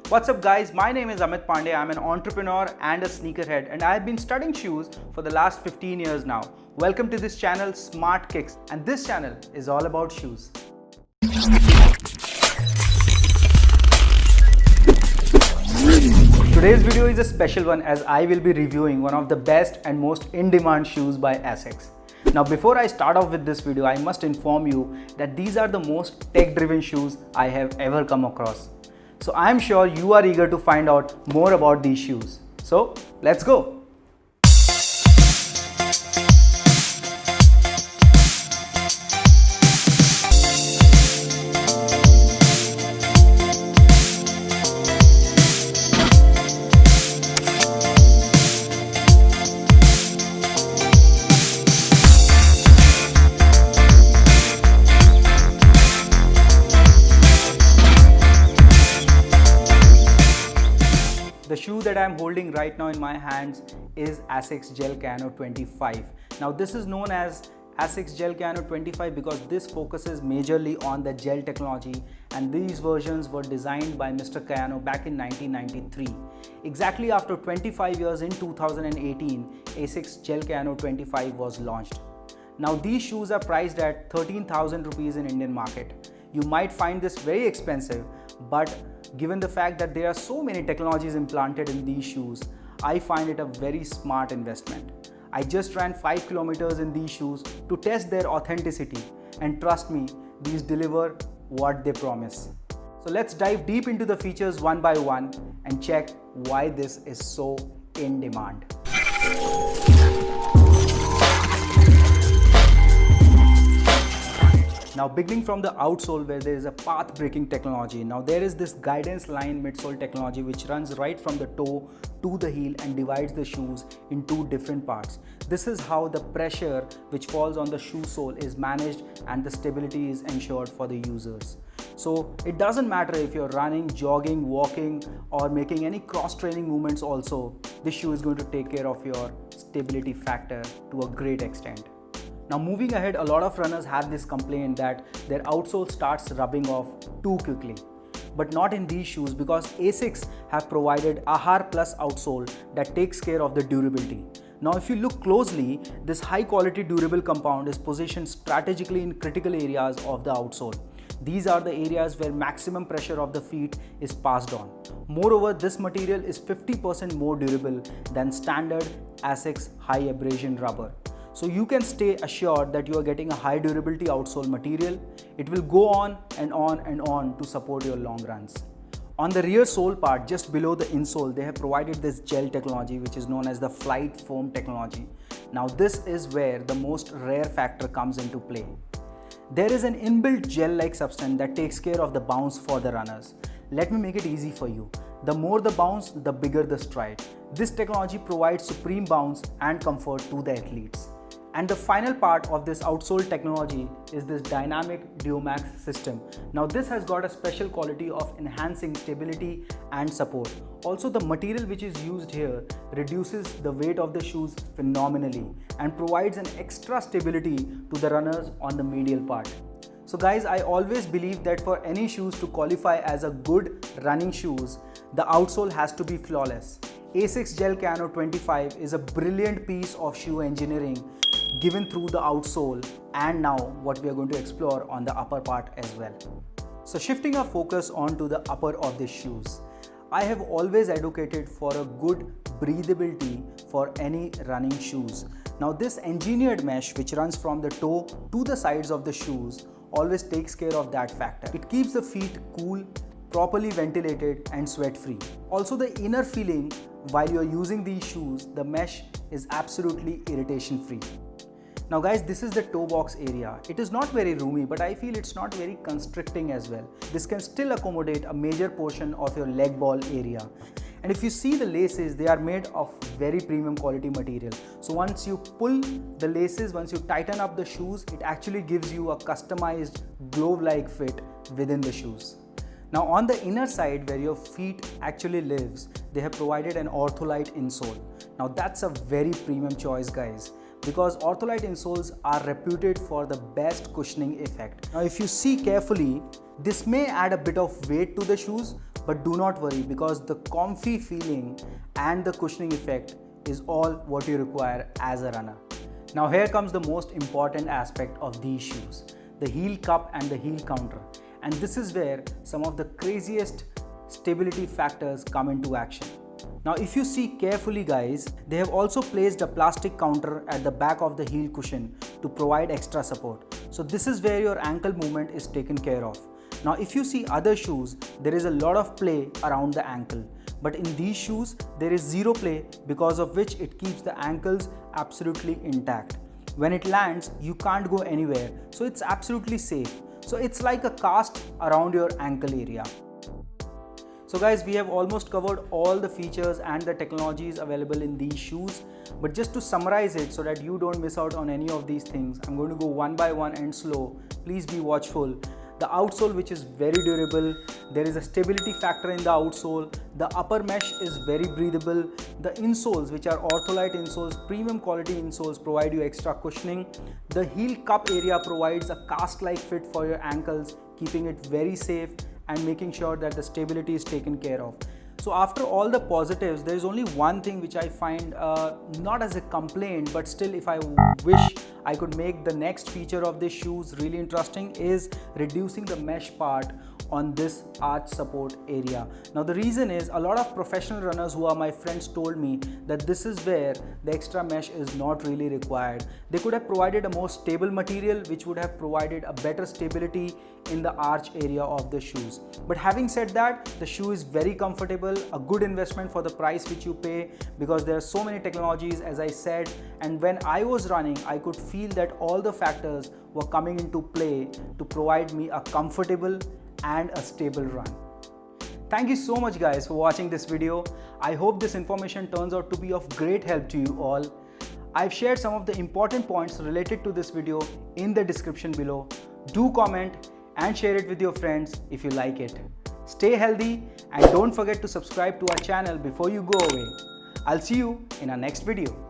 What's up guys, my name is Amit Pandey. I'm an entrepreneur and a sneakerhead and I've been studying shoes for the last 15 years now. Welcome to this channel Smart Kicks, and this channel is all about shoes. Today's video is a special one as I will be reviewing one of the best and most in-demand shoes by Asics. Now before I start off with this video, I must inform you that these are the most tech-driven shoes I have ever come across. So I am sure you are eager to find out more about these shoes. So let's go. The shoe that I am holding right now in my hands is Asics Gel Kayano 25. Now this is known as Asics Gel Kayano 25 because this focuses majorly on the gel technology, and these versions were designed by Mr. Kayano back in 1993. Exactly after 25 years in 2018, Asics Gel Kayano 25 was launched. Now these shoes are priced at 13,000 rupees in Indian market. You might find this very expensive, but given the fact that there are so many technologies implanted in these shoes, I find it a very smart investment. I just ran 5 kilometers in these shoes to test their authenticity, and trust me, these deliver what they promise. So let's dive deep into the features one by one and check why this is so in demand. Now beginning from the outsole, where there is a path-breaking technology. Now there is this guidance line midsole technology which runs right from the toe to the heel and divides the shoes in two different parts. This is how the pressure which falls on the shoe sole is managed and the stability is ensured for the users. So it doesn't matter if you're running, jogging, walking or making any cross-training movements also, this shoe is going to take care of your stability factor to a great extent. Now moving ahead, a lot of runners have this complaint that their outsole starts rubbing off too quickly. But not in these shoes, because Asics have provided Ahar Plus outsole that takes care of the durability. Now if you look closely, this high quality durable compound is positioned strategically in critical areas of the outsole. These are the areas where maximum pressure of the feet is passed on. Moreover, this material is 50% more durable than standard Asics high abrasion rubber. So you can stay assured that you are getting a high durability outsole material. It will go on and on and on to support your long runs. On the rear sole part, just below the insole, they have provided this gel technology which is known as the flight foam technology. Now this is where the most rare factor comes into play. There is an inbuilt gel-like substance that takes care of the bounce for the runners. Let me make it easy for you. The more the bounce, the bigger the stride. This technology provides supreme bounce and comfort to the athletes. And the final part of this outsole technology is this dynamic Duomax system. Now this has got a special quality of enhancing stability and support. Also the material which is used here reduces the weight of the shoes phenomenally and provides an extra stability to the runners on the medial part. So guys, I always believe that for any shoes to qualify as a good running shoes, the outsole has to be flawless. Asics Gel Kayano 25 is a brilliant piece of shoe engineering given through the outsole, and now what we are going to explore on the upper part as well. So shifting our focus onto the upper of the shoes, I have always advocated for a good breathability for any running shoes. Now this engineered mesh which runs from the toe to the sides of the shoes always takes care of that factor. It keeps the feet cool, properly ventilated and sweat free. Also the inner feeling while you're using these shoes, the mesh is absolutely irritation free. Now guys, this is the toe box area. It is not very roomy, but I feel it's not very constricting as well. This can still accommodate a major portion of your leg ball area. And if you see the laces, they are made of very premium quality material. So once you pull the laces, once you tighten up the shoes, it actually gives you a customized glove-like fit within the shoes. Now on the inner side where your feet actually lives, they have provided an Ortholite insole. Now that's a very premium choice guys, because Ortholite insoles are reputed for the best cushioning effect. Now if you see carefully, this may add a bit of weight to the shoes, But do not worry, because the comfy feeling and the cushioning effect is all what you require as a runner. Now here comes the most important aspect of these shoes, the heel cup and the heel counter. And this is where some of the craziest stability factors come into action. Now if you see carefully guys, they have also placed a plastic counter at the back of the heel cushion to provide extra support. So this is where your ankle movement is taken care of. Now if you see other shoes, there is a lot of play around the ankle. But in these shoes, there is zero play, because of which it keeps the ankles absolutely intact. When it lands, you can't go anywhere, so it's absolutely safe. So it's like a cast around your ankle area. So guys, we have almost covered all the features and the technologies available in these shoes. But just to summarize it so that you don't miss out on any of these things, I'm going to go one by one and slow. Please be watchful. The outsole, which is very durable. There is a stability factor in the outsole. The upper mesh is very breathable. The insoles, which are Ortholite insoles, premium quality insoles, provide you extra cushioning. The heel cup area provides a cast-like fit for your ankles, keeping it very safe and making sure that the stability is taken care of. So after all the positives, there is only one thing which I find not as a complaint, but still if I wish I could make the next feature of these shoes really interesting, is reducing the mesh part on this arch support area. Now the reason is, a lot of professional runners who are my friends told me that this is where the extra mesh is not really required. They could have provided a more stable material which would have provided a better stability in the arch area of the shoes. But having said that, the shoe is very comfortable, a good investment for the price which you pay, because there are so many technologies, as I said, and when I was running, I could feel that all the factors were coming into play to provide me a comfortable and a stable run. Thank you so much guys for watching this video. I hope this information turns out to be of great help to you all. I've shared some of the important points related to this video in the description below. Do comment and share it with your friends if you like it. Stay healthy and don't forget to subscribe to our channel before you go away. I'll see you in our next video.